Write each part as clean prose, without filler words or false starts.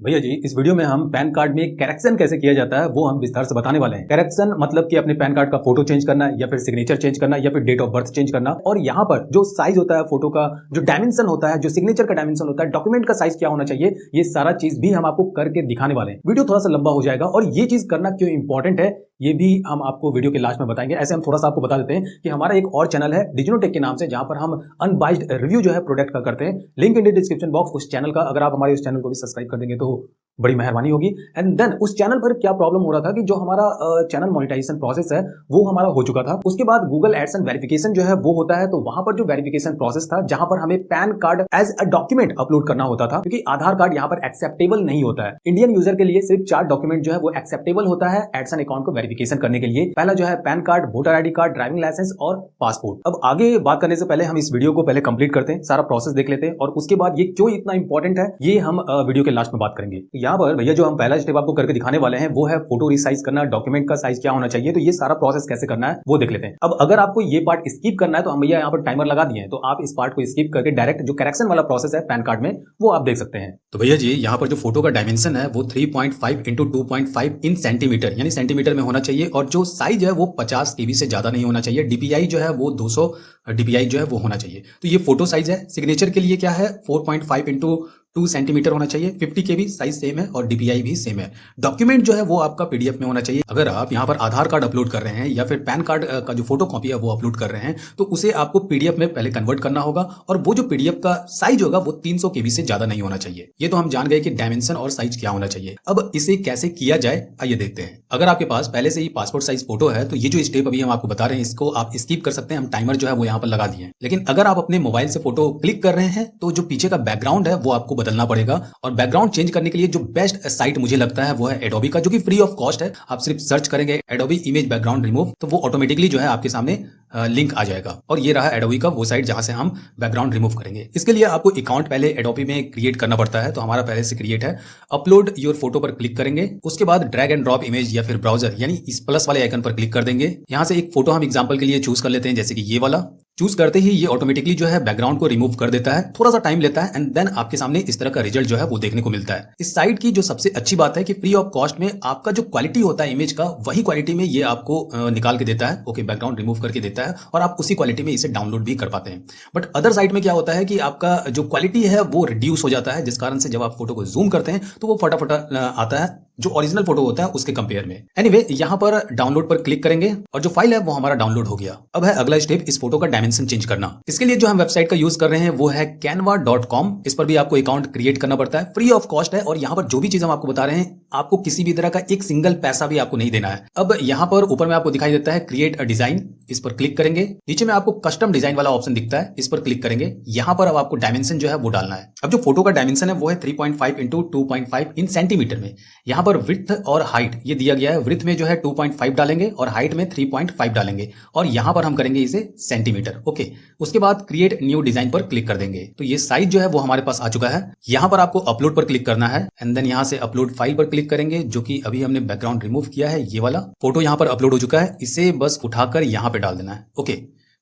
भैया जी, इस वीडियो में हम पैन कार्ड में करेक्शन कैसे किया जाता है वो हम विस्तार से बताने वाले हैं। करेक्शन मतलब कि अपने पैन कार्ड का फोटो चेंज करना या फिर सिग्नेचर चेंज करना या फिर डेट ऑफ बर्थ चेंज करना। और यहाँ पर जो साइज होता है फोटो का, जो डायमेंशन होता है, जो सिग्नेचर का डायमेंशन होता है, डॉक्यूमेंट का साइज क्या होना चाहिए, ये सारा चीज भी हम आपको करके दिखाने वाले हैं। वीडियो थोड़ा सा लंबा हो जाएगा और ये चीज करना क्यों इंपॉर्टेंट है ये भी हम आपको वीडियो के लास्ट में बताएंगे। ऐसे हम थोड़ा सा आपको बता देते हैं कि हमारा एक और चैनल है डिजिनोटेक के नाम से, जहां पर हम अनबाइज्ड रिव्यू जो है प्रोडक्ट का करते हैं। Link in the description box उस चैनल का, अगर आप हमारे उस चैनल को भी सब्सक्राइब कर देंगे तो बड़ी मेहरबानी होगी। एंड देन उस चैनल पर क्या प्रॉब्लम हो रहा था कि जो हमारा चैनल मोनेटाइजेशन प्रोसेस है वो हमारा हो चुका था। उसके बाद गूगल एडसेंस वेरिफिकेशन जो है वो होता है, तो वहां पर जो वेरिफिकेशन प्रोसेस था जहां पर हमें PAN card as a document upload करना होता था, क्योंकि आधार कार्ड यहाँ पर एक्सेप्टेबल नहीं होता है। इंडियन यूजर के लिए सिर्फ 4 डॉक्यूमेंट जो है वो एक्सेप्टेबल होता है एडसेंस अकाउंट को वेरिफिकेशन करने के लिए। पहला जो है PAN card, voter ID card, driving licence और पासपोर्ट। अब आगे बात करने से पहले हम इस वीडियो को पहले कंप्लीट करते हैं, सारा प्रोसेस देख लेते हैं और उसके बाद ये क्यों इतना इंपॉर्टेंट है ये हम वीडियो के लास्ट में बात करेंगे। तो यहाँ पर भैया जो हम पहला स्टेप आपको करके दिखाने वाले हैं वो है फोटो रिसाइज करना, डॉक्यूमेंट का साइज क्या होना चाहिए। तो ये सारा प्रोसेस कैसे करना है वो देख लेते हैं। अब अगर आपको ये पार्ट स्किप करना है तो हम भैया यहाँ पर टाइमर लगा दिए हैं, तो आप इस पार्ट को स्किप करके डायरेक्ट जो करेक्शन वाला प्रोसेस है पैन कार्ड में वो आप देख सकते हैं। तो भैया जी यहाँ पर जो फोटो का डायमेंशन है वो 3.5 इंटू 2.5 इन सेंटीमीटर यानी सेंटीमीटर में होना चाहिए, और जो साइज है वो 50 KB से ज्यादा नहीं होना चाहिए। DPI जो है वो 200 DPI जो है वो होना चाहिए। तो ये फोटो साइज है। सिग्नेचर के लिए क्या है, 4.5 इंटू 2 सेंटीमीटर होना चाहिए। 50 KB साइज सेम है और DPI भी सेम है। डॉक्यूमेंट जो है वो आपका PDF में होना चाहिए। अगर आप यहाँ पर आधार कार्ड अपलोड कर रहे हैं या फिर पैन कार्ड का जो फोटो कॉपी है वो अपलोड कर रहे हैं तो उसे आपको PDF में पहले कन्वर्ट करना होगा, और वो जो PDF का साइज होगा वो 300 KB से ज्यादा नहीं होना चाहिए। ये तो हम जान गए कि डायमेंशन और साइज क्या होना चाहिए। अब इसे कैसे किया जाए आइए देखते हैं। अगर आपके पास पहले से ही पासपोर्ट साइज फोटो है तो ये जो स्टेप अभी हम आपको बता रहे हैं इसको आप स्किप कर सकते हैं। हम टाइमर जो है वो यहाँ पर लगा दिए हैं। लेकिन अगर आप अपने मोबाइल से फोटो क्लिक कर रहे हैं तो जो पीछे का बैकग्राउंड है वो आपको बदलना पड़ेगा, और बैकग्राउंड चेंज करने के लिए जो बेस्ट साइट मुझे लगता है वो है एडोबी का, जो कि फ्री ऑफ कॉस्ट है। आप सिर्फ सर्च करेंगे एडोबी इमेज बैकग्राउंड रिमूव तो वो ऑटोमेटिकली जो है आपके सामने लिंक आ जाएगा, और ये रहा एडोबी का वो साइट जहां से हम बैकग्राउंड रिमूव करेंगे। इसके लिए आपको अकाउंट पहले एडोबी में क्रिएट करना पड़ता है, तो हमारा पहले से क्रिएट है। अपलोड योर फोटो पर क्लिक करेंगे, उसके बाद ड्रैग एंड ड्रॉप इमेज या फिर ब्राउजर यानी इस प्लस वाले आइकन पर क्लिक कर देंगे। यहां से एक फोटो हम एग्जांपल के लिए चूज कर लेते हैं, जैसे कि ये वाला। चूज करते ही ये ऑटोमेटिकली जो है बैकग्राउंड को रिमूव कर देता है, थोड़ा सा टाइम लेता है, एंड देन आपके सामने इस तरह का रिजल्ट जो है वो देखने को मिलता है। इस साइट की जो सबसे अच्छी बात है कि फ्री ऑफ कॉस्ट में आपका जो क्वालिटी होता है इमेज का वही क्वालिटी में ये आपको निकाल के देता है। ओके, बैकग्राउंड रिमूव करके देता है और आप उसी क्वालिटी में इसे डाउनलोड भी कर पाते हैं। बट अदर साइट में क्या होता है कि आपका जो क्वालिटी है वो रिड्यूस हो जाता है, जिस कारण से जब आप फोटो को जूम करते हैं तो वो फटाफट आता है जो ओरिजिनल फोटो होता है उसके कंपेयर में। एनीवे, यहाँ पर डाउनलोड पर क्लिक करेंगे और जो फाइल है वो हमारा डाउनलोड हो गया। अब है अगला स्टेप इस फोटो का डायमेंशन चेंज करना। इसके लिए जो हम वेबसाइट का यूज कर रहे हैं वो है canva.com। इस पर भी आपको अकाउंट क्रिएट करना पड़ता है, फ्री ऑफ कॉस्ट है, और यहाँ पर जो भी चीज हम आपको बता रहे हैं आपको किसी भी तरह का एक सिंगल पैसा भी आपको नहीं देना है। अब यहाँ पर ऊपर में आपको दिखाई देता है क्रिएट अ डिजाइन, इस पर क्लिक करेंगे। नीचे में आपको कस्टम डिजाइन वाला ऑप्शन दिखता है, इस पर क्लिक करेंगे। यहाँ पर अब आपको डायमेंशन जो है वो डालना है। अब जो फोटो का डायमेंशन है वो है 3.5 इंटू 2.5 इन सेंटीमीटर में। यहाँ पर विड्थ और हाइट ये दिया गया है। विड्थ में जो है 2.5 डालेंगे और हाइट में 3.5 डालेंगे, और यहाँ पर हम करेंगे इसे सेंटीमीटर। ओके, उसके बाद क्रिएट न्यू डिजाइन पर क्लिक कर देंगे। तो ये साइज जो है वो हमारे पास आ चुका है। यहाँ पर आपको अपलोड पर क्लिक करना है, एंड देन यहाँ से अपलोड फाइल पर क्लिक करेंगे, जो कि अभी हमने बैकग्राउंड रिमूव किया है। ये वाला फोटो यहाँ पर अपलोड हो चुका है, इसे बस उठाकर यहाँ पे डाल देना है। ओके,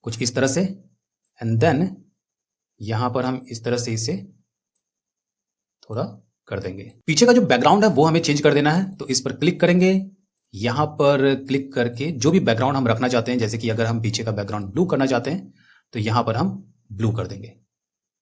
कुछ इस तरह से, एंड देन यहाँ पर हम इस तरह से इसे थोड़ा कर देंगे। पीछे का जो बैकग्राउंड है वो हमें चेंज कर देना है, तो इस पर क्लिक करेंगे। यहां पर क्लिक करके जो भी बैकग्राउंड हम रखना चाहते हैं, जैसे कि अगर हम पीछे का बैकग्राउंड ब्लू करना चाहते हैं तो यहां पर हम ब्लू कर देंगे।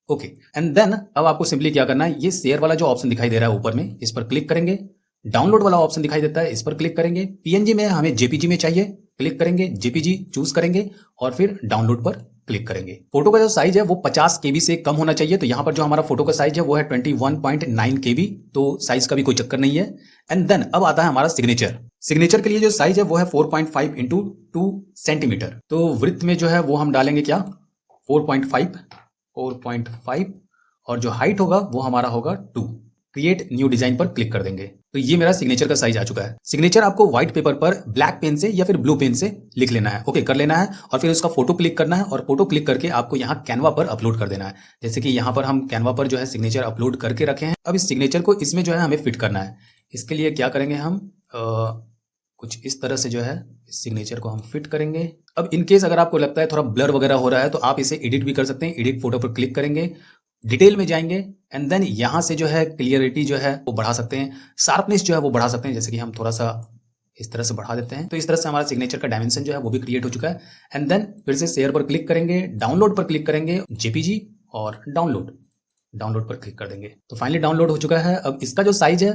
ओके, एंड देन अब आपको सिंपली क्या करना है, ये शेयर वाला जो ऑप्शन दिखाई दे रहा है ऊपर में, इस पर क्लिक करेंगे। डाउनलोड वाला ऑप्शन दिखाई देता है, इस पर क्लिक करेंगे। PNG में हमें JPG में चाहिए, क्लिक करेंगे, JPG चूज करेंगे और फिर डाउनलोड पर क्लिक करेंगे। फोटो का जो साइज है वो 50 KB से कम होना चाहिए, तो यहाँ पर जो हमारा फोटो का साइज है वो है 21.9 KB, तो साइज का भी कोई चक्कर नहीं है। एंड देन अब आता है हमारा सिग्नेचर। सिग्नेचर के लिए जो साइज है वो है 4.5 इंटू 2 सेंटीमीटर। तो वृत्त में जो है वो हम डालेंगे क्या, 4.5, और जो हाइट होगा वो हमारा होगा 2। क्रिएट न्यू डिजाइन पर क्लिक कर देंगे। तो ये मेरा सिग्नेचर का साइज आ चुका है। सिग्नेचर आपको व्हाइट पेपर पर ब्लैक पेन से या फिर ब्लू पेन से लिख लेना है। ओके, कर लेना है, और फिर उसका फोटो क्लिक करना है, और फोटो क्लिक करके आपको यहाँ कैनवा पर अपलोड कर देना है। जैसे कि यहाँ पर हम कैनवा पर जो है सिग्नेचर अपलोड करके रखे हैं। अब इस सिग्नेचर को इसमें जो है हमें फिट करना है। इसके लिए क्या करेंगे, हम कुछ इस तरह से जो है इस सिग्नेचर को हम फिट करेंगे। अब इन केस अगर आपको लगता है थोड़ा ब्लर वगैरह हो रहा है तो आप इसे एडिट भी कर सकते हैं। एडिट फोटो पर क्लिक करेंगे, डिटेल में जाएंगे एंड देन यहाँ से जो है क्लियरिटी जो है वो बढ़ा सकते हैं, शार्पनेस जो है वो बढ़ा सकते हैं। जैसे कि हम थोड़ा सा इस तरह से बढ़ा देते हैं, तो इस तरह से हमारा सिग्नेचर का डायमेंशन जो है वो भी क्रिएट हो चुका है। एंड देन फिर से शेयर पर क्लिक करेंगे, डाउनलोड पर क्लिक करेंगे, जेपीजी और डाउनलोड पर क्लिक कर देंगे। तो फाइनली डाउनलोड हो चुका है। अब इसका जो साइज है,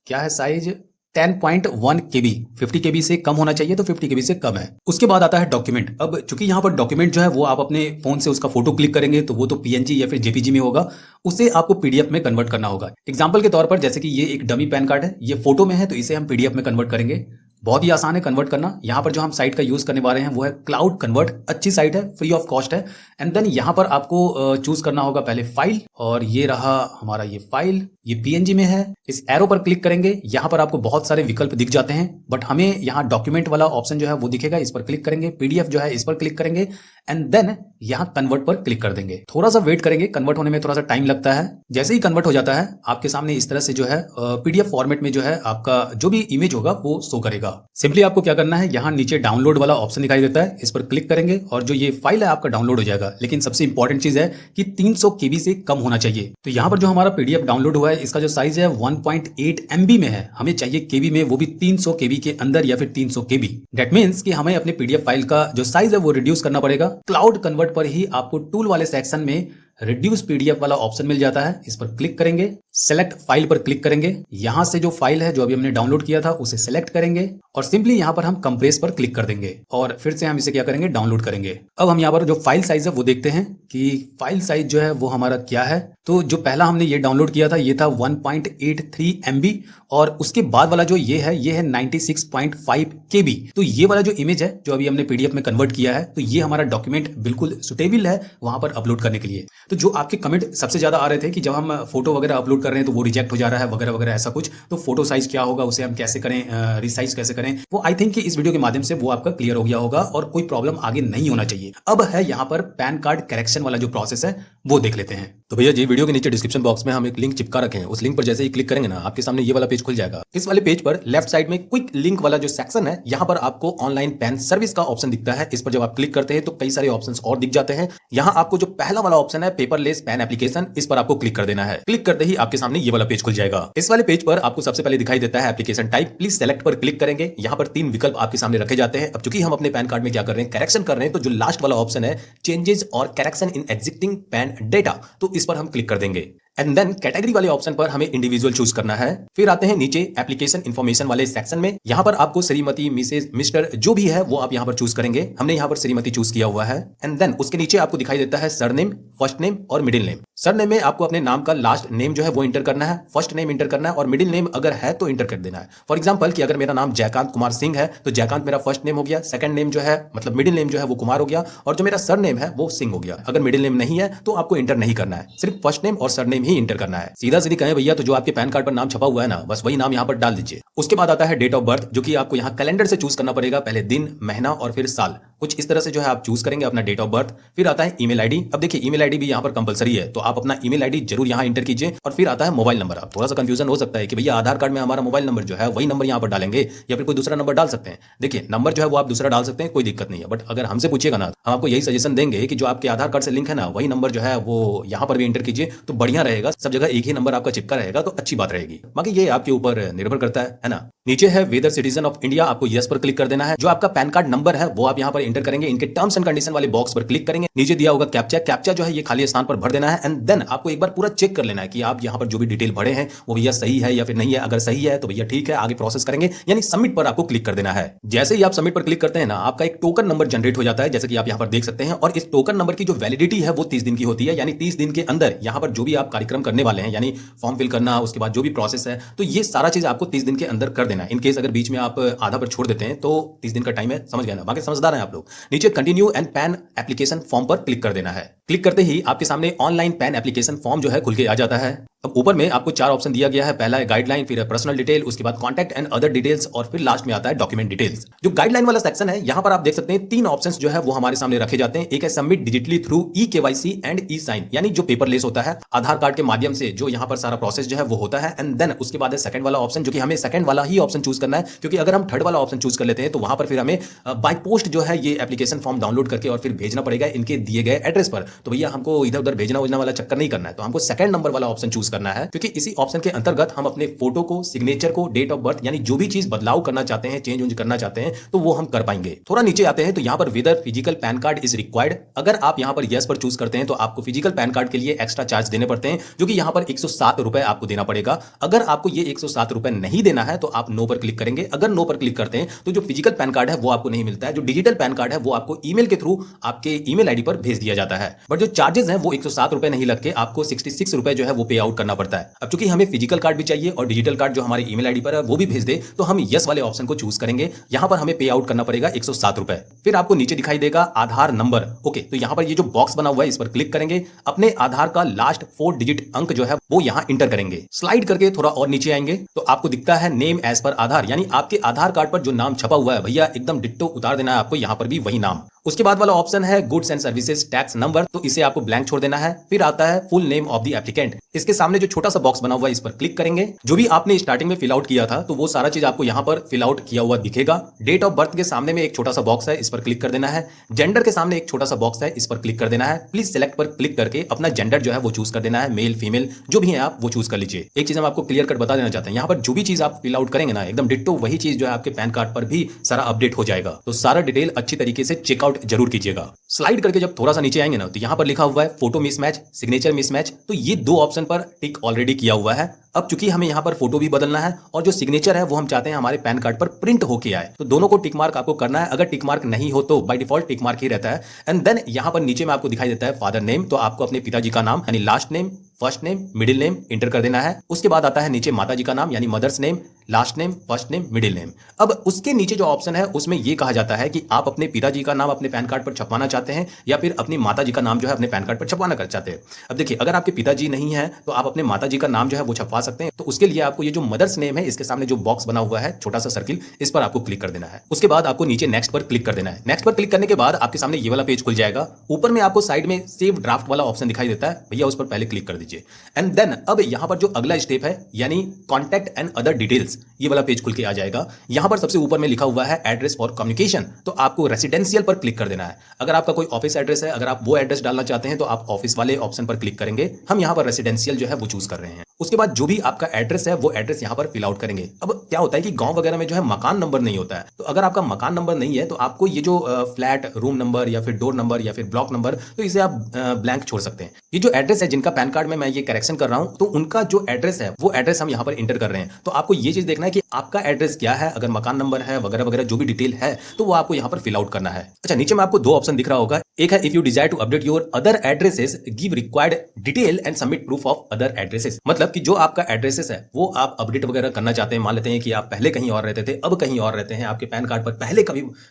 क्या है साइज 10.1 KB, 50 KB से कम होना चाहिए, तो 50 KB से कम है। उसके बाद आता है डॉक्यूमेंट। अब चूंकि यहाँ पर डॉक्यूमेंट जो है वो आप अपने फोन से उसका फोटो क्लिक करेंगे तो वो तो PNG या फिर JPG में होगा, उसे आपको PDF में कन्वर्ट करना होगा। एग्जाम्पल के तौर पर जैसे कि ये एक डमी पैन कार्ड है, ये फोटो में है, तो इसे हम PDF में कन्वर्ट करेंगे। बहुत ही आसान है कन्वर्ट करना। यहाँ पर जो हम साइट का यूज करने वाले हैं वो है क्लाउड कन्वर्ट, अच्छी साइट है, फ्री ऑफ कॉस्ट है। एंड देन यहाँ पर आपको चूज करना होगा पहले फाइल, और ये रहा हमारा ये फाइल, ये PNG में है। इस एरो पर क्लिक करेंगे, यहाँ पर आपको बहुत सारे विकल्प दिख जाते हैं, बट हमें यहाँ डॉक्यूमेंट वाला ऑप्शन जो है वो दिखेगा, इस पर क्लिक करेंगे। PDF जो है इस पर क्लिक करेंगे एंड देन यहाँ कन्वर्ट पर क्लिक कर देंगे। थोड़ा सा वेट करेंगे, कन्वर्ट होने में थोड़ा सा टाइम लगता है। जैसे ही कन्वर्ट हो जाता है आपके सामने इस तरह से जो है PDF फॉर्मेट में जो है आपका जो भी इमेज होगा वो शो करेगा। सिंपली आपको क्या करना है, यहाँ नीचे डाउनलोड वाला ऑप्शन दिखाई देता है, इस पर क्लिक करेंगे और जो ये फाइल है आपका डाउनलोड हो जाएगा। लेकिन सबसे इंपॉर्टेंट चीज है कि 300 KB से कम होना चाहिए। तो यहाँ पर जो हमारा PDF डाउनलोड हुआ है इसका जो साइज है 1.8 MB में है, हमें चाहिए KB में, वो भी 300 KB के अंदर या फिर 300 KB। डेट मीन्स कि हमें अपने PDF फाइल का जो साइज है वो रिड्यूस करना पड़ेगा। क्लाउड कन्वर्ट पर ही आपको टूल वाले सेक्शन में रिड्यूस PDF वाला ऑप्शन मिल जाता है, इस पर क्लिक करेंगे, सेलेक्ट फाइल पर क्लिक करेंगे, यहां से जो फाइल है जो अभी हमने डाउनलोड किया था उसे सेलेक्ट करेंगे और सिंपली यहां पर हम कंप्रेस पर क्लिक कर देंगे और फिर से हम इसे क्या करेंगे, डाउनलोड करेंगे। अब हम यहां पर जो फाइल साइज है वो देखते हैं कि फाइल साइज जो है वो हमारा क्या है। तो जो पहला हमने ये डाउनलोड किया था ये था 1.83 MB और उसके बाद वाला जो ये है 96.5 KB। तो ये वाला जो इमेज है जो अभी हमने PDF में कन्वर्ट किया है, तो ये हमारा डॉक्यूमेंट बिल्कुल सुटेबल है वहां पर अपलोड करने के लिए। तो जो आपके कमेंट सबसे ज्यादा आ रहे थे कि जब हम फोटो वगैरह अपलोड कर रहे हैं तो वो रिजेक्ट हो जा रहा है वगैरह वगैरह ऐसा कुछ, तो फोटो साइज क्या होगा, उसे हम कैसे करें, रिसाइज कैसे करें, वो आई थिंक कि इस वीडियो के माध्यम से वो आपका क्लियर हो गया होगा और कोई प्रॉब्लम आगे नहीं होना चाहिए। अब है यहाँ पर पैन कार्ड करेक्शन वाला जो प्रोसेस है वो देख लेते हैं। तो भैया जी वीडियो के नीचे डिस्क्रिप्शन बॉक्स में हम एक लिंक चिपका रखे हैं, उस लिंक पर जैसे ही क्लिक करेंगे ना आपके सामने ये वाला पेज खुल जाएगा। इस वाले पेज पर लेफ्ट साइड में क्विक लिंक वाला जो सेक्शन है यहाँ पर आपको ऑनलाइन पैन सर्विस का ऑप्शन दिखता है। इस पर जब आप क्लिक करते हैं तो कई सारे ऑप्शन और दिख जाते हैं। यहाँ आपको जो पहला वाला ऑप्शन है पेपरलेस पैन एप्लीकेशन, इस पर आपको क्लिक कर देना है। क्लिक करते ही आपके सामने ये वाला पेज खुल जाएगा। इस वाले पेज पर आपको सबसे पहले दिखाई देता है एप्लीकेशन टाइप, प्लीज सेलेक्ट पर क्लिक करेंगे। यहाँ पर 3 विकल्प आपके सामने रखे जाते हैं। अब चूंकि हम अपने पैन कार्ड में क्या कर रहे हैं, करेक्शन कर रहे हैं, तो जो लास्ट वाला ऑप्शन है चेंजेस और correction in existing pan data, तो इस पर हम क्लिक कर देंगे। एंड देन कैटेगरी वाले ऑप्शन पर हमें इंडिविजुअल चूज करना है। फिर आते हैं नीचे एप्लीकेशन इन्फॉर्मेशन वाले सेक्शन में, यहाँ पर आपको श्रीमती, मिसेज, मिस्टर जो भी है वो आप यहाँ पर चूज करेंगे। हमने यहाँ पर श्रीमती चूज किया हुआ है। एंड देन उसके नीचे आपको दिखाई देता है सरनेम, फर्स्ट नेम और मिडिल नेम। सरनेम में आपको अपने नाम का लास्ट नेम जो है वो इंटर करना है, फर्स्ट नेम इंटर करना है और मिडिल नेम अगर है तो इंटर कर देना है। फॉर एग्जाम्पल कि अगर मेरा नाम जयकांत कुमार सिंह है तो जयकांत मेरा फर्स्ट नेम हो गया, सेकंड नेम जो है मतलब मिडिल नेम जो है वो कुमार हो गया और जो मेरा सरनेम है वो सिंह हो गया। अगर मिडिल नेम नहीं है तो आपको इंटर नहीं करना है, सिर्फ फर्स्ट नेम और सरनेम ही इंटर करना है। सीधा सीधी कहें भैया तो जो आपके पैन कार्ड पर नाम छपा हुआ है ना, बस वही नाम यहाँ पर डाल दीजिए। उसके बाद आता है डेट ऑफ बर्थ, जो कि आपको यहाँ कैलेंडर से चूज करना पड़ेगा, पहले दिन, महीना और फिर साल, कुछ इस तरह से जो है आप चूज करेंगे अपना डेट ऑफ बर्थ। फिर आता है ईमेल आईडी। अब देखिए ईमेल आईडी भी यहाँ पर कंपलसरी है, तो आप अपना ईमेल आईडी जरूर यहाँ इंटर कीजिए। और फिर आता है मोबाइल नंबर। आप थोड़ा सा कंफ्यूजन हो सकता है कि भैया आधार कार्ड में हमारा मोबाइल नंबर जो है वही नंबर यहाँ पर डालेंगे या फिर कोई दूसरा नंबर डाल सकते हैं। देखिए नंबर जो है वो आप दूसरा डाल सकते हैं, कोई दिक्कत नहीं है, बट अगर हमसे पूछिएगा ना हम आपको यही सजेशन देंगे कि जो आपके आधार कार्ड से लिंक है ना वही नंबर जो है वो यहाँ पर भी इंटर कीजिए, तो बढ़िया रहेगा। सब जगह एक ही नंबर आपका चिपका रहेगा तो अच्छी बात रहेगी। बाकी ये आपके ऊपर निर्भर करता है ना। नीचे है वेदर सिटीजन ऑफ इंडिया, आपको यस पर क्लिक कर देना है। जो आपका पैन कार्ड नंबर है वो आप यहाँ पर इंटर करेंगे, इनके टर्म्स एंड कंडीशन वाले बॉक्स पर क्लिक करेंगे। नीचे दिया होगा कैप्चा जो है ये खाली स्थान पर भर देना है। एंड देन आपको एक बार पूरा चेक कर लेना है कि आप यहाँ पर जो भी डिटेल भरे हैं वो भैया सही है या फिर नहीं है। अगर सही है तो भैया ठीक है, आगे प्रोसेस करेंगे, यानी सबमिट पर आपको क्लिक कर देना है। जैसे ही आप सबमिट पर क्लिक करते हैं ना आपका एक टोकन नंबर जनरेट हो जाता है, जैसे कि आप यहाँ पर देख सकते हैं। और इस टोकन नंबर की जो वैलिडिटी है वो 30 दिन की होती है, यानी 30 दिन के अंदर यहाँ पर जो भी आप कार्यक्रम करने वाले हैं, यानी फॉर्म फिल करना, उसके बाद जो भी प्रोसेस है, तो ये सारा चीज आपको 30 दिन के अंदर कर देना है। इन केस अगर बीच में आप आधा पर छोड़ देते हैं तो 30 दिन का टाइम है, समझ गए ना। बाकी समझदार हैं आप लोग। नीचे continue and pan application form पर क्लिक कर देना है। क्लिक करते ही आपके सामने ऑनलाइन पैन एप्लीकेशन फॉर्म जो है खुल के आ जाता है। अब ऊपर में आपको 4 ऑप्शन दिया गया है। पहला है गाइडलाइन, फिर है पर्सनल डिटेल, उसके बाद कॉन्टैक्ट एंड अदर डिटेल्स और फिर लास्ट में आता है डॉक्यूमेंट डिटेल्स। जो गाइडलाइन वाला सेक्शन है, यहां पर आप देख सकते हैं 3 ऑप्शंस जो है वो हमारे सामने रखे जाते हैं। एक है submit digitally through e KYC and e sign, यानी जो पेपरलेस होता है, आधार कार्ड के माध्यम से जो यहां पर सारा प्रोसेस जो है वो होता है। एंड देन उसके बाद है सेकंड वाला ऑप्शन, जो कि हमें सेकंड वाला ही ऑप्शन चूज करना है, क्योंकि अगर हम थर्ड वाला ऑप्शन चूज कर लेते हैं तो वहां पर फिर हमें बाय पोस्ट जो है ये एप्लीकेशन फॉर्म डाउनलोड करके और फिर भेजना पड़ेगा इनके दिए गए एड्रेस पर। तो भैया हमको इधर उधर भेजना वाला चक्कर नहीं करना है, तो हमको सेकंड नंबर वाला ऑप्शन चूज करना है, क्योंकि इसी ऑप्शन के अंतर्गत हम अपने फोटो को, सिग्नेचर को, डेट ऑफ बर्थ, यानी जो भी चीज बदलाव करना चाहते हैं, चेंज करना चाहते हैं, तो वो हम कर पाएंगे। थोड़ा नीचे आते हैं तो यहां पर whether physical PAN card is required. अगर आप यहां पर यस पर चूज करते हैं तो आपको फिजिकल पैन कार्ड के लिए एक्स्ट्रा चार्ज देने पड़ते हैं, जो कि यहां पर 107 रुपए आपको देना पड़ेगा। अगर आपको ये 107 रुपए नहीं देना है तो आप नो पर क्लिक करेंगे। अगर नो पर क्लिक करते हैं तो जो फिजिकल पैन कार्ड है वो आपको नहीं मिलता है। जो डिजिटल पैन कार्ड है वो आपको ईमेल के थ्रू आपके ईमेल आईडी पर भेज दिया जाता है। बट जो चार्जेस हैं वो 107 रुपए नहीं लग के आपको 66 रुपए जो है वो पे आउट करना पड़ता है। अब चूंकि हमें फिजिकल कार्ड भी चाहिए और डिजिटल कार्ड जो हमारे ईमेल आईडी पर है वो भी भेज दे, तो हम यस वाले ऑप्शन को चूज करेंगे। यहां पर हमें पे आउट करना पड़ेगा 107 रुपए। फिर आपको नीचे दिखाई देगा आधार नंबर। ओके, तो यहां पर ये जो बॉक्स बना हुआ है इस पर क्लिक करेंगे। अपने आधार का लास्ट 4 डिजिट अंक जो है वो यहां इंटर करेंगे। स्लाइड करके थोड़ा और नीचे आएंगे तो आपको दिखता है नेम एज पर आधार, यानी आपके आधार कार्ड पर जो नाम छपा हुआ है भैया एकदम डिट्टो उतार देना है आपको यहां पर भी वही नाम। उसके बाद वाला ऑप्शन है goods and services tax number, तो इसे आपको ब्लैंक छोड़ देना है। फिर आता है full name of the applicant. इसके सामने जो छोटा सा बॉक्स बना हुआ है इस पर क्लिक करेंगे। जो भी आपने स्टार्टिंग में फिल आउट किया था तो वो सारा चीज आपको यहां पर फिल आउट किया हुआ दिखेगा। डेट ऑफ बर्थ के सामने में एक छोटा सा बॉक्स है, इस पर क्लिक कर देना है। जेंडर के सामने एक छोटा सा बॉक्स है, इस पर क्लिक कर देना है। प्लीज सेलेक्ट पर क्लिक करके अपना जेंडर जो है वो चूज कर देना है, मेल फीमेल जो भी है आप वो चूज कर लीजिए। एक चीज हम आपको क्लियर कट बता देना चाहते हैं, यहां पर जो भी चीज आप फिल आउट करेंगे ना एकदम डिट्टो वही चीज जो है आपके पैन कार्ड पर भी सारा अपडेट हो जाएगा। तो सारा डिटेल अच्छी तरीके से चेकआउट जरूर कीजिएगा। स्लाइड करके जब थोड़ा सा नीचे आएंगे ना तो यहां पर लिखा हुआ है फोटो मिसमैच, सिग्नेचर मिसमैच, तो ये 2 ऑप्शन पर टिक ऑलरेडी किया हुआ है। अब चूंकि हमें यहां पर फोटो भी बदलना है और जो सिग्नेचर है वो हम चाहते हैं हमारे पैन कार्ड पर प्रिंट होके आए, तो दोनों को टिक मार्क आपको करना है। अगर टिक मार्क नहीं हो तो बाय डिफॉल्ट टिक मार्क ही रहता है। एंड देन यहां पर नीचे में आपको दिखाई देता है फादर नेम, तो आपको अपने पिताजी का नाम यानी last name, first name, middle name inter कर देना है। उसके बाद आता है नीचे माताजी का नाम यानी mother's name, last name, first name, middle name. अब उसके नीचे जो ऑप्शन है उसमें यह कहा जाता है कि आप अपने पिताजी का नाम अपने पैन कार्ड पर छपवाना चाहते हैं या फिर अपनी माताजी का नाम जो है अपने पैन कार्ड पर छपवाना कर चाहते हैं। अब देखिए, अगर आपके पिताजी नहीं है तो आप अपने माताजी का नाम जो है वो छपवा सकते हैं। तो उसके लिए आपको ये जो मदर्स नेम है इसके सामने जो बॉक्स बना हुआ है छोटा सा सर्किल, इस पर आपको क्लिक कर देना है। उसके बाद आपको नीचे नेक्स्ट पर क्लिक कर देना है। नेक्स्ट पर क्लिक करने के बाद आपके सामने ये वाला पेज खुल जाएगा। ऊपर में आपको साइड में सेव ड्राफ्ट वाला ऑप्शन दिखाई देता है, भैया उस पर पहले क्लिक कर दीजिए। एंड देन अब यहां पर जो अगला स्टेप है यानी कॉन्टैक्ट एंड अदर डिटेल्स, ये वाला पेज खुल के आ जाएगा। यहां पर सबसे ऊपर में लिखा हुआ है एड्रेस फॉर कम्युनिकेशन, तो आपको रेसिडेंशियल पर क्लिक कर देना है। अगर आपका कोई ऑफिस एड्रेस है, अगर आप वो एड्रेस डालना चाहते हैं तो आप ऑफिस वाले ऑप्शन पर क्लिक करेंगे। हम यहां पर रेसिडेंशियल जो है वो चूज कर रहे हैं। उसके बाद जो भी आपका एड्रेस है वो एड्रेस यहां पर फिल आउट करेंगे। अब क्या होता है कि गांव वगैरह में जो है मकान नंबर नहीं होता है, तो अगर आपका मकान नंबर नहीं है तो आपको ये जो फ्लैट रूम नंबर या फिर डोर नंबर या फिर ब्लॉक नंबर, तो इसे आप ब्लैंक छोड़ सकते हैं। ये जो एड्रेस है जिनका पैन कार्ड में मैं ये करेक्शन कर रहा हूं, तो उनका जो एड्रेस है वो एड्रेस हम यहां पर इंटर कर रहे हैं। तो आपको ये चीज देखना है कि आपका एड्रेस क्या है, अगर मकान नंबर है वगैरह वगैरह जो भी डिटेल है तो वो आपको यहां पर फिल आउट करना है। अच्छा, नीचे में आपको 2 ऑप्शन दिख रहा होगा। एक है if you desire to update your other addresses give required detail and submit proof of other addresses, मतलब कि जो आपका एड्रेसेस है वो आप अपडेट वगैरह करना चाहते हैं। मान लेते हैं कि आप पहले कहीं और रहते थे, अब कहीं और रहते हैं, आपके पैन कार्ड पर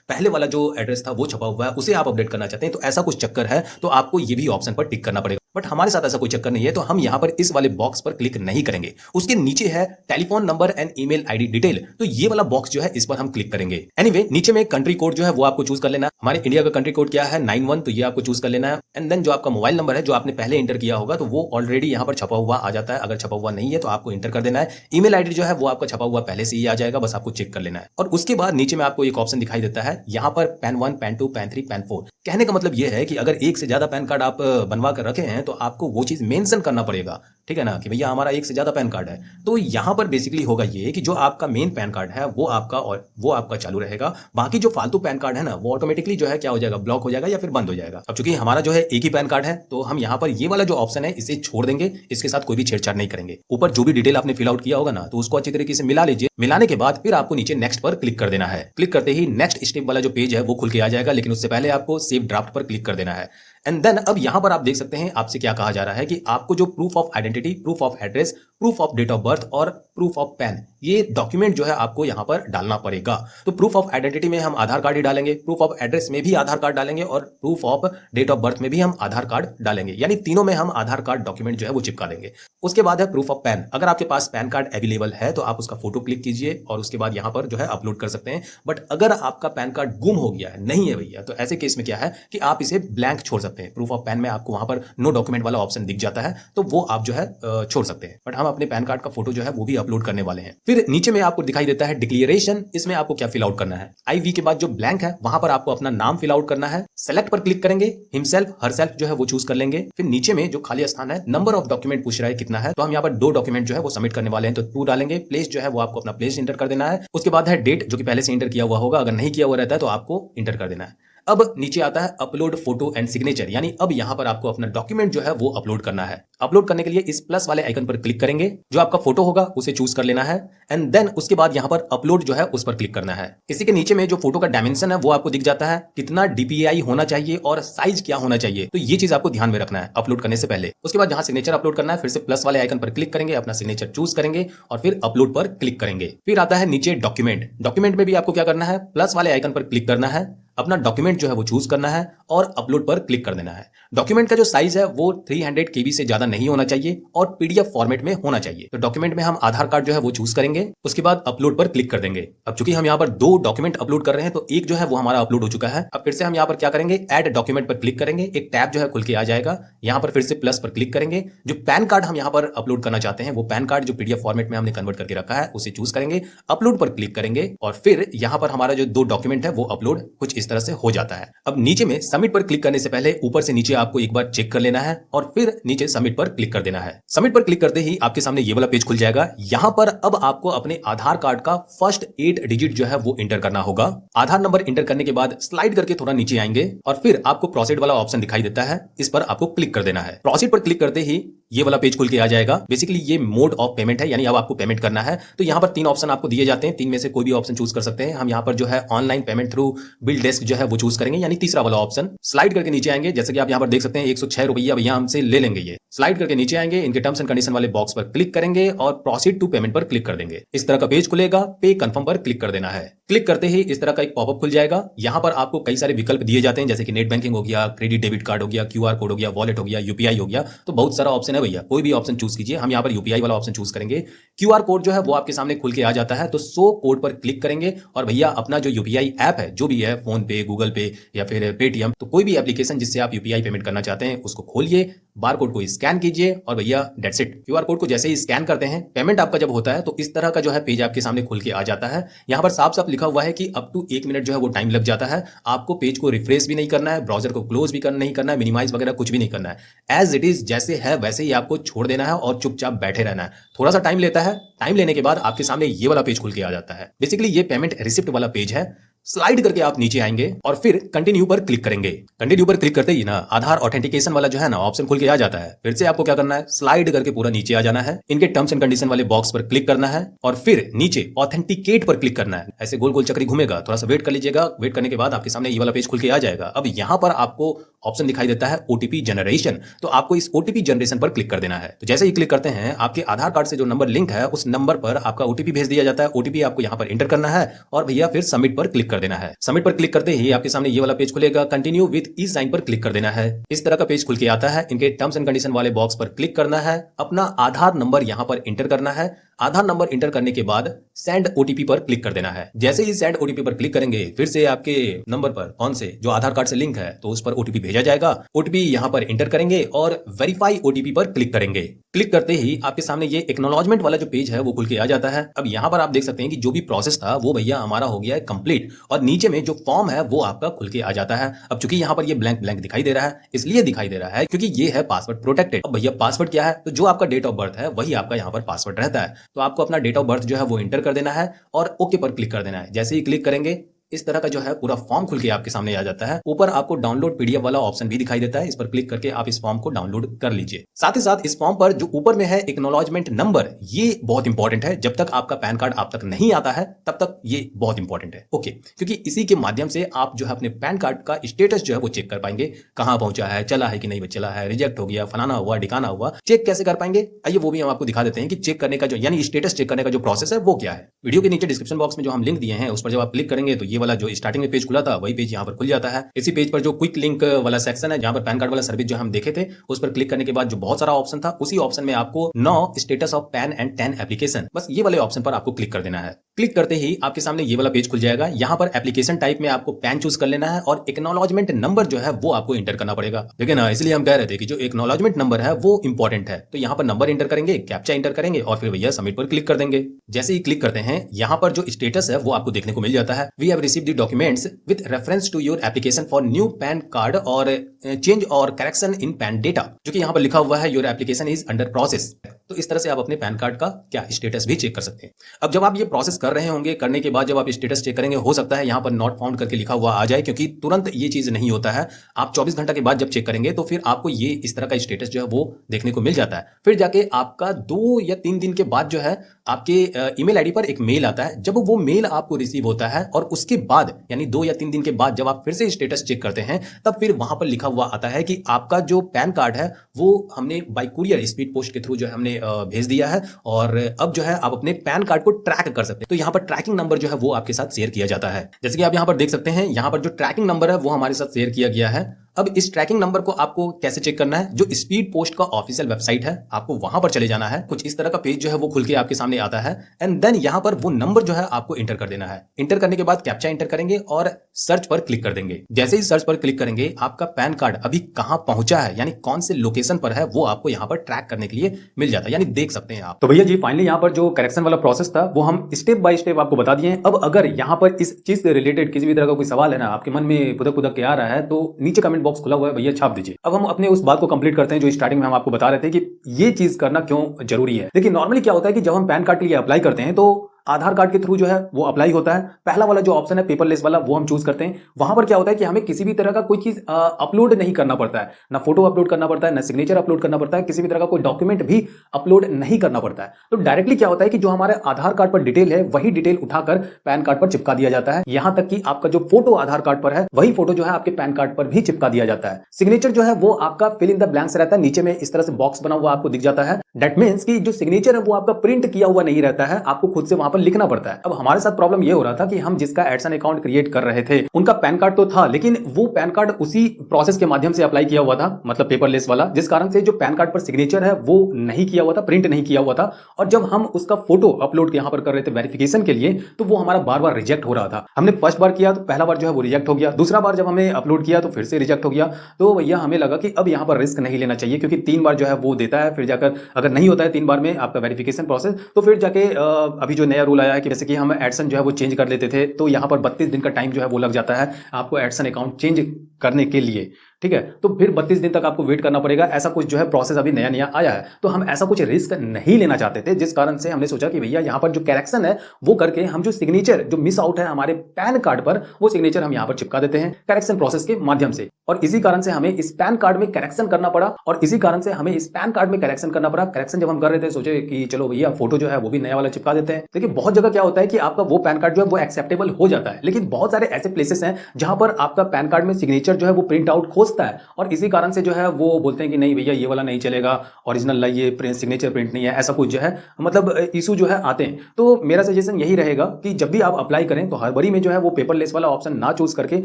पहले वाला जो एड्रेस था वो छपा हुआ है, उसे आप अपडेट करना चाहते हैं, तो ऐसा कुछ चक्कर है तो आपको ये भी ऑप्शन पर टिक करना पड़ेगा। बट हमारे साथ ऐसा कोई चक्कर नहीं है, तो हम यहां पर इस वाले बॉक्स पर क्लिक नहीं करेंगे। उसके नीचे है telephone number and email ID detail, तो ये वाला बॉक्स जो है इस पर हम क्लिक करेंगे। एनीवे, नीचे में कंट्री कोड जो है वो आपको चूज कर लेना है। हमारे इंडिया का कंट्री कोड क्या है 91, तो ये आपको चूज कर लेना है। एंड देन जो आपका मोबाइल नंबर है जो आपने पहले इंटर किया होगा तो वो ऑलरेडी यहां पर छपा हुआ आ जाता है। अगर छपा हुआ नहीं है तो आपको इंटर कर देना है। ईमेल आईडी जो है वो आपका छपा हुआ पहले से ही आ जाएगा, बस आपको चेक कर लेना है। और उसके बाद नीचे में आपको एक ऑप्शन दिखाई देता है, यहां पर पैन 1, पैन 2, पैन 3, पैन 4। कहने का मतलब यह है कि अगर एक से ज्यादा पैन कार्ड आप बनवा कर रखे हैं तो आपको वो चीज मेंशन करना पड़ेगा, ठीक है ना, कि भैया हमारा एक से ज्यादा पैन कार्ड है। तो यहां पर बेसिकली होगा ये कि जो आपका मेन पैन कार्ड है वो आपका चालू रहेगा। बाकी जो फालतू पैन कार्ड है ना वो ऑटोमेटिकली जो है क्या हो जाएगा, ब्लॉक हो जाएगा या फिर बंद हो जाएगा। अब चूंकि हमारा जो है एक ही पैन कार्ड है तो हम यहां पर ये वाला जो ऑप्शन है इसे छोड़ देंगे, इसके साथ कोई भी छेड़छाड़ नहीं करेंगे। ऊपर जो भी डिटेल आपने फिल आउट किया होगा ना तो उसको अच्छी तरीके से मिला लीजिए। मिलाने के बाद फिर आपको नीचे नेक्स्ट पर क्लिक कर देना है। क्लिक करते ही नेक्स्ट स्टेप वाला जो पेज है वो खुल के आ जाएगा, लेकिन उससे पहले आपको सेव ड्राफ्ट पर क्लिक कर देना है। एंड देन अब यहां पर आप देख सकते हैं आपसे क्या कहा जा रहा है कि आपको जो proof of identity, proof of address, proof of date of birth और प्रूफ ऑफ पैन, ये डॉक्यूमेंट जो है आपको यहां पर डालना पड़ेगा। तो प्रूफ ऑफ आइडेंटिटी में हम आधार कार्ड ही डालेंगे, प्रूफ ऑफ एड्रेस में भी आधार कार्ड डालेंगे और proof of date of birth में भी हम आधार कार्ड डालेंगे, यानी तीनों में हम आधार कार्ड डॉक्यूमेंट जो है वो चिपका देंगे। उसके बाद है प्रूफ ऑफ पैन। अगर आपके पास पैन कार्ड अवेलेबल है तो आप उसका फोटो क्लिक कीजिए और उसके बाद यहां पर जो है अपलोड कर सकते हैं। बट अगर आपका पैन कार्ड गुम हो गया है, नहीं है भैया, तो ऐसे केस में क्या है कि आप इसे ब्लैंक छोड़ सकते हैं। प्रूफ ऑफ पैन में आपको वहां पर नो डॉक्यूमेंट वाला ऑप्शन दिख जाता है, तो वो आप जो है छोड़ सकते हैं। बट हम अपने पैन कार्ड का फोटो जो है वो भी अपलोड करने वाले हैं। फिर नीचे में आपको दिखाई देता है डिक्लेरेशन। इसमें आपको क्या फिल आउट करना है, IV के बाद जो ब्लैंक है वहां पर आपको अपना नाम फिल आउट करना है। सेलेक्ट पर क्लिक करेंगे, हिमसेल्फ हरसेल्फ जो है वो चूज कर लेंगे। फिर नीचे में जो खाली स्थान है, नंबर ऑफ डॉक्यूमेंट पूछ रहा है कितना है, तो हम यहाँ पर 2 डॉक्यूमेंट जो है वो सबमिट करने वाले हैं, तो 2 डालेंगे। प्लेस जो है वो आपको अपना प्लेस इंटर कर देना है। उसके बाद है डेट, जो कि पहले से इंटर किया हुआ होगा, अगर नहीं किया हुआ रहता है तो आपको इंटर कर देना है। अब नीचे आता है अपलोड फोटो एंड सिग्नेचर, यानी अब यहां पर आपको अपना डॉक्यूमेंट जो है वो अपलोड करना है। अपलोड करने के लिए इस प्लस वाले आइकन पर क्लिक करेंगे, जो आपका फोटो होगा उसे चूज कर लेना है एंड देन उसके बाद यहां पर अपलोड जो है उस पर क्लिक करना है। इसी के नीचे में जो फोटो का डायमेंशन है वो आपको दिख जाता है, कितना DPI होना चाहिए और साइज क्या होना चाहिए, तो ये चीज आपको ध्यान में रखना है अपलोड करने से पहले। उसके बाद जहां सिग्नेचर अपलोड करना है, फिर से प्लस वाले आइकन पर क्लिक करेंगे, अपना सिग्नेचर चूज करेंगे और फिर अपलोड पर क्लिक करेंगे। फिर आता है नीचे डॉक्यूमेंट। डॉक्यूमेंट में भी आपको क्या करना है, प्लस वाले आइकन पर क्लिक करना है, अपना डॉक्यूमेंट जो है वो चूज करना है और अपलोड पर क्लिक कर देना है। डॉक्यूमेंट का जो साइज है वो 300 KB से ज्यादा नहीं होना चाहिए और PDF फॉर्मेट में होना चाहिए। तो डॉक्यूमेंट में हम आधार कार्ड जो है वो चूज करेंगे, उसके बाद अपलोड पर क्लिक कर देंगे। अब चूंकि हम यहाँ पर 2 डॉक्यूमेंट अपलोड कर रहे हैं तो एक जो है वो हमारा अपलोड हो चुका है। अब फिर से हम यहाँ पर क्या करेंगे, ऐड डॉक्यूमेंट पर क्लिक करेंगे, एक टैब जो है खुल के आ जाएगा। यहाँ पर फिर से प्लस पर क्लिक करेंगे, जो पैन कार्ड हम यहाँ पर अपलोड करना चाहते हैं वो पैन कार्ड जो PDF फॉर्मेट में हमने कन्वर्ट करके रखा है उसे चूज करेंगे, अपलोड पर क्लिक करेंगे और फिर यहाँ पर हमारा जो 2 डॉक्यूमेंट है वो अपलोड कुछ इस तरह से हो जाता है। अब नीचे में सबमिट पर क्लिक करने से पहले ऊपर से नीचे आपको एक बार चेक कर लेना है और फिर नीचे सबमिट पर क्लिक कर देना है। सबमिट पर क्लिक करते ही आपके सामने ये वाला पेज खुल जाएगा। यहां पर अब आपको अपने आधार कार्ड का फर्स्ट 8 डिजिट जो है वो इंटर करना होगा। आधार नंबर इंटर करने के बाद स्लाइड करके थोड़ा नीचे आएंगे और फिर आपको प्रोसीड वाला ऑप्शन दिखाई देता है, इस पर आपको क्लिक कर देना है। प्रोसीड पर क्लिक करते ही ये वाला पेज खुल के आ जाएगा। बेसिकली ये मोड ऑफ पेमेंट है, यानी अब आपको पेमेंट करना है। तो यहाँ पर 3 ऑप्शन आपको दिए जाते हैं, 3 में से कोई भी ऑप्शन चूज कर सकते हैं। हम यहाँ पर जो है online payment through bill desk जो है वो चूज करेंगे, यानी तीसरा वाला ऑप्शन। स्लाइड करके नीचे आएंगे, जैसे कि आप यहाँ पर देख सकते हैं 106 रुपया भैया हमसे ले लेंगे। ये स्लाइड करके नीचे आएंगे, इनके टर्म्स एंड कंडीशन वाले बॉक्स पर क्लिक करेंगे और प्रोसीड टू पेमेंट पर क्लिक कर देंगे। इस तरह का पेज खुलेगा, पे कंफर्म पर क्लिक कर देना है। क्लिक करते ही इस तरह का एक पॉपअप खुल जाएगा। यहाँ पर आपको कई सारे विकल्प दिए जाते हैं, जैसे कि नेट बैंकिंग हो गया, क्रेडिट डेबिट कार्ड हो गया, QR कोड हो गया, वॉलेट हो गया, UPI हो गया, तो बहुत सारा ऑप्शन है भैया, कोई भी ऑप्शन चूज कीजिए। हम यहाँ पर UPI वाला ऑप्शन चूज करेंगे। QR कोड जो है वो आपके सामने खुल के आ जाता है, तो शो कोड पर क्लिक करेंगे और भैया अपना जो UPI ऐप है, जो भी है, फोन पे, गूगल पे या फिर पेटीएम, तो कोई भी एप्लीकेशन जिससे आप UPI पेमेंट करना चाहते हैं उसको खोलिए, बार कोड को स्कैन कीजिए और भैया डेट्स इट। QR कोड को जैसे ही स्कैन करते हैं, पेमेंट आपका जब होता है तो इस तरह का जो है पेज आपके सामने खुल के आ जाता है। यहाँ पर साफ साफ लिखा हुआ है कि अप टू 1 मिनट जो है वो टाइम लग जाता है। आपको पेज को रिफ्रेश भी नहीं करना है, ब्राउजर को क्लोज भी नहीं करना है, मिनिमाइज वगैरह कुछ भी नहीं करना है। एज इट इज जैसे है वैसे ही आपको छोड़ देना है और चुपचाप बैठे रहना है। थोड़ा सा टाइम लेता है, टाइम लेने के बाद आपके सामने ये वाला पेज खुल के आ जाता है। बेसिकली ये पेमेंट रिसिप्ट वाला पेज है। स्लाइड करके आप नीचे आएंगे और फिर कंटिन्यू पर क्लिक करेंगे। कंटिन्यू पर क्लिक करते ही ना आधार ऑथेंटिकेशन वाला जो है ना ऑप्शन खुल के आ जाता है। फिर से आपको क्या करना है, स्लाइड करके पूरा नीचे आ जाना है, इनके टर्म्स एंड कंडीशन वाले बॉक्स पर क्लिक करना है और फिर नीचे ऑथेंटिकेट पर क्लिक करना है। ऐसे गोल गोल चक्री घूमेगा, थोड़ा सा वेट कर लीजिएगा। वेट करने के बाद आपके सामने ये वाला पेज खुल के आ जाएगा। अब यहां पर आपको ऑप्शन दिखाई देता है OTP जनरेशन, तो आपको इस OTP जनरेशन पर क्लिक कर देना है। तो जैसे ही क्लिक करते हैं, आपके आधार कार्ड से जो नंबर लिंक है उस नंबर पर आपका OTP भेज दिया जाता है। OTP आपको यहां पर एंटर करना है और भैया फिर सबमिट पर क्लिक कर देना है। सबमिट पर क्लिक करते ही आपके सामने ये वाला पेज खुलेगा, कंटिन्यू विद ई साइन पर क्लिक कर देना है। इस तरह का पेज खुल के आता है। इनके टर्म्स एंड कंडीशन वाले बॉक्स पर क्लिक करना है, अपना आधार नंबर यहां पर एंटर करना है। आधार नंबर इंटर करने के बाद सेंड OTP पर क्लिक कर देना है। जैसे ही सेंड OTP पर क्लिक करेंगे, फिर से आपके नंबर पर कौन से जो आधार कार्ड से लिंक है तो उस पर OTP भेजा जाएगा। OTP यहां पर इंटर करेंगे और वेरीफाई OTP पर क्लिक करेंगे। क्लिक करते ही आपके सामने ये एक्नॉलेजमेंट वाला जो पेज है वो खुल के आ जाता है। अब यहां पर आप देख सकते हैं कि जो भी प्रोसेस था वो भैया हमारा हो गया है कंप्लीट और नीचे में जो फॉर्म है वो आपका खुल के आ जाता है। अब चूंकि यहां पर ये ब्लैंक ब्लैंक दिखाई दे रहा है, इसलिए दिखाई दे रहा है क्योंकि ये है पासवर्ड प्रोटेक्टेड। अब भैया पासवर्ड क्या है, तो जो आपका डेट ऑफ बर्थ है वही आपका यहां पर पासवर्ड रहता है। तो आपको अपना डेट ऑफ बर्थ जो है वो एंटर कर देना है और ओके पर क्लिक कर देना है। जैसे ही क्लिक करेंगे इस तरह का जो है पूरा फॉर्म खुल के आपके सामने आ जाता है। ऊपर आपको डाउनलोड पीडीएफ वाला ऑप्शन भी दिखाई देता है, इस पर क्लिक करके आप इस फॉर्म को डाउनलोड कर लीजिए। साथ ही साथ इस फॉर्म पर जो ऊपर में है एक्नॉलेजमेंट नंबर, ये बहुत इंपॉर्टेंट है। जब तक आपका पैन कार्ड आप तक नहीं आता है तब तक ये बहुत इंपॉर्टेंट है। ओके, क्योंकि इसी के माध्यम से आप जो है अपने पैन कार्ड का स्टेटस जो है वो चेक कर पाएंगे, कहां पहुंचा है, चला है कि नहीं चला है, रिजेक्ट हो गया, फलाना हुआ, ढिकाना हुआ। चेक कैसे कर पाएंगे, आइए वो भी हम आपको दिखा देते हैं कि चेक करने का जो यानी स्टेटस चेक करने का जो प्रोसेस है वो क्या है। वीडियो के नीचे डिस्क्रिप्शन बॉक्स में जो हम लिंक दिए हैं उस पर जब आप क्लिक करेंगे तो ये वाला जो स्टार्टिंग में पेज खुला था वही पेज यहाँ पर खुल जाता है। इसी पेज पर जो क्विक लिंक वाला सेक्शन है, जहां पर पैन कार्ड वाला सर्विस जो हम देखे थे, उस पर क्लिक करने के बाद जो बहुत सारा ऑप्शन था, उसी ऑप्शन में आपको know status of PAN and 10 application, बस ये वाले ऑप्शन पर आपको क्लिक कर देना है। क्लिक करते ही आपके सामने ये वाला पेज खुल जाएगा। यहाँ पर एप्लीकेशन टाइप में आपको पैन चूज कर लेना है और एक्नॉलेजमेंट नंबर जो है वो आपको इंटर करना पड़ेगा। लेकिन इसलिए हम कह रहे थे कि जो एक्नॉलेजमेंट नंबर है वो इंपॉर्टेंट है, तो यहाँ पर नंबर इंटर करेंगे, कैप्चा इंटर करेंगे और फिर भैया सबमिट पर क्लिक कर देंगे। जैसे ही क्लिक करते हैं यहाँ पर जो स्टेटस है वो आपको देखने को मिल जाता है। We have received the documents with reference to your application for new PAN card और चेंज और करेक्शन इन पैन डेटा, जो कि यहाँ पर लिखा हुआ है your application is under process. तो इस तरह से आप अपने पैन कार्ड का क्या स्टेटस भी चेक कर सकते हैं। अब जब आप ये प्रोसेस कर रहे होंगे, करने के बाद जब आप स्टेटस चेक करेंगे, हो सकता है यहाँ पर नॉट फाउंड करके लिखा हुआ आ जाए, क्योंकि तुरंत ये चीज नहीं होता है। आप 24 घंटा के बाद जब चेक करेंगे तो फिर आपको ये इस तरह का स्टेटस जो है वो देखने को मिल जाता है। फिर जाके आपका 2 या 3 दिन के बाद जो है आपके ईमेल आईडी पर एक मेल आता है। जब वो मेल आपको रिसीव होता है और उसके बाद यानी 2 या 3 दिन के बाद जब आप फिर से स्टेटस चेक करते हैं, तब फिर वहां पर लिखा हुआ आता है कि आपका जो पैन कार्ड है वो हमने बाय कुरियर स्पीड पोस्ट के थ्रू जो है हमने भेज दिया है और अब जो है आप अपने पैन कार्ड को ट्रैक कर सकते हैं। तो यहाँ पर ट्रैकिंग नंबर जो है वो आपके साथ शेयर किया जाता है। जैसे कि आप यहाँ पर देख सकते हैं, यहाँ पर जो ट्रैकिंग नंबर है वो हमारे साथ शेयर किया गया है। अब इस ट्रैकिंग नंबर को आपको कैसे चेक करना है, जो स्पीड पोस्ट का ऑफिशियल वेबसाइट है आपको वहां पर चले जाना है। कुछ इस तरह का पेज जो है वो खुल के आपके सामने आता है एंड देन यहाँ पर वो नंबर जो है आपको इंटर कर देना है। इंटर करने के बाद कैप्चा इंटर करेंगे और सर्च पर क्लिक कर देंगे। जैसे ही सर्च पर क्लिक करेंगे, आपका पैन कार्ड अभी कहां पहुंचा है यानी कौन से लोकेशन पर है वो आपको यहाँ पर ट्रैक करने के लिए मिल जाता है, यानी देख सकते हैं आप। तो भैया जी फाइनली यहाँ पर जो करेक्शन वाला प्रोसेस था वो हम स्टेप बाय स्टेप आपको बता दिए। अब अगर यहाँ पर इस चीज से रिलेटेड किसी भी तरह का कोई सवाल है ना, आपके मन में खुदक खुदक के आ रहा है, तो नीचे कमेंट बॉक्स खुला हुआ है भैया, छाप दीजिए। अब हम अपने उस बात को कंप्लीट करते हैं जो स्टार्टिंग में हम आपको बता रहे थे कि ये चीज करना क्यों जरूरी है। देखिए नॉर्मली क्या होता है कि जब हम पैन कार्ड के लिए अप्लाई करते हैं तो आधार कार्ड के थ्रू जो है वो अप्लाई होता है। पहला वाला जो ऑप्शन है पेपरलेस वाला वो हम चूज करते हैं। वहां पर क्या होता है कि हमें किसी भी तरह का कोई चीज अपलोड नहीं करना पड़ता है, ना फोटो अपलोड करना पड़ता है, ना सिग्नेचर अपलोड करना पड़ता है, किसी भी तरह का कोई डॉक्यूमेंट भी अपलोड नहीं करना पड़ता है। तो डायरेक्टली क्या होता है कि जो हमारे आधार कार्ड पर डिटेल है वही डिटेल उठाकर पैन कार्ड पर चिपका दिया जाता है। यहां तक कि आपका जो फोटो आधार कार्ड पर है वही फोटो जो है आपके पैन कार्ड पर भी चिपका दिया जाता है। सिग्नेचर जो है वो आपका फिल इन द ब्लैंक्स रहता है, नीचे में इस तरह से बॉक्स बना हुआ आपको दिख जाता है। दैट मींस कि जो सिग्नेचर है वो आपका प्रिंट किया हुआ नहीं रहता है, आपको खुद से वहां पर लिखना पड़ता है। अब हमारे साथ प्रॉब्लम ये हो रहा था कि हम जिसका एडसन अकाउंट क्रिएट कर रहे थे उनका पैन कार्ड तो था, लेकिन वो पैन कार्ड उसी प्रोसेस के माध्यम से अप्लाई किया हुआ था, मतलब पेपरलेस वाला, जिस कारण से जो पैन कार्ड पर सिग्नेचर है वो नहीं किया हुआ था, प्रिंट नहीं किया हुआ था। और जब हम उसका फोटो अपलोड यहां पर कर रहे थे वेरिफिकेशन के लिए, तो वो हमारा बार बार रिजेक्ट हो रहा था। हमने फर्स्ट बार किया तो पहला बार जो है वो रिजेक्ट हो गया, दूसरा बार जब हमने अपलोड किया तो फिर से रिजेक्ट हो गया। तो भैया हमें लगा कि अब यहां पर रिस्क नहीं लेना चाहिए, क्योंकि 3 बार जो है वो देता है, फिर जाकर अगर नहीं होता है 3 बार में आपका वेरिफिकेशन प्रोसेस, तो फिर जाके अभी जो नया रूल आया है कि जैसे कि हम एडसन जो है वो चेंज कर लेते थे, तो यहां पर 32 दिन का टाइम जो है वो लग जाता है आपको एडसन अकाउंट चेंज करने के लिए। ठीक है, तो फिर 32 दिन तक आपको वेट करना पड़ेगा। ऐसा कुछ जो है प्रोसेस अभी नया नया आया है, तो हम ऐसा कुछ रिस्क नहीं लेना चाहते थे, जिस कारण से हमने सोचा कि भैया यहाँ पर जो करेक्शन है वो करके हम जो सिग्नेचर जो मिस आउट है हमारे पैन कार्ड पर, वो सिग्नेचर हम यहाँ पर चिपका देते हैं करेक्शन प्रोसेस के माध्यम से। और इसी कारण से हमें इस पैन कार्ड में करेक्शन करना पड़ा, और इसी कारण से हमें इस पैन कार्ड में करेक्शन करना पड़ा। करेक्शन जब हम कर रहे थे सोचे कि चलो भैया फोटो जो है वो भी नया वाला चिपका देते हैं। देखिए बहुत जगह क्या होता है कि आपका वो पैन कार्ड जो है वो एक्सेप्टेबल हो जाता है, लेकिन बहुत सारे ऐसे प्लेसेस हैं जहां पर आपका पैन कार्ड में सिग्नेचर जो है वो प्रिंट आउट खोजता है, और इसी कारण से जो है वो बोलते हैं कि नहीं भैया ये वाला नहीं चलेगा, ओरिजिनल लाइए, प्रिंट सिग्नेचर प्रिंट नहीं है, ऐसा कुछ जो है मतलब इशू जो है आते हैं। तो मेरा सजेशन यही रहेगा कि जब भी आप अप्लाई करें तो हड़बड़ी में जो है वो पेपरलेस वाला ऑप्शन ना चूज करके,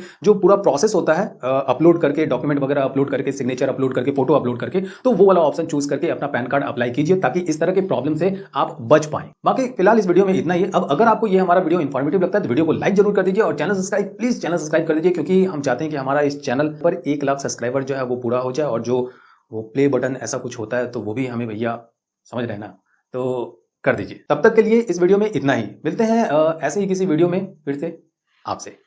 जो पूरा प्रोसेस होता है अपलोड करके, डॉक्यूमेंट वगैरह अपलोड करके, सिग्नेचर अपलोड करके, फोटो अपलोड करके, तो वो वाला ऑप्शन चूज करके अपना पैन कार्ड अप्लाई कीजिए, ताकि इस तरह के प्रॉब्लम से आप बच पाएं। बाकी फिलहाल इस वीडियो में इतना ही। अब अगर आपको ये हमारा वीडियो इन्फॉर्मेटिव लगता है तो वीडियो को लाइक जरूर कर दीजिए, और channel subscribe please channel subscribe कर दीजिए, क्योंकि हम चाहते हैं कि हमारा इस चैनल पर 1 लाख सब्सक्राइबर जो है वो पूरा हो जाए, और जो वो प्ले बटन ऐसा कुछ होता है तो वो भी हमें भैया समझ रहे हैं ना, तो कर दीजिए। तब तक के लिए इस वीडियो में इतना ही। मिलते हैं ऐसे ही किसी वीडियो में फिर से आपसे।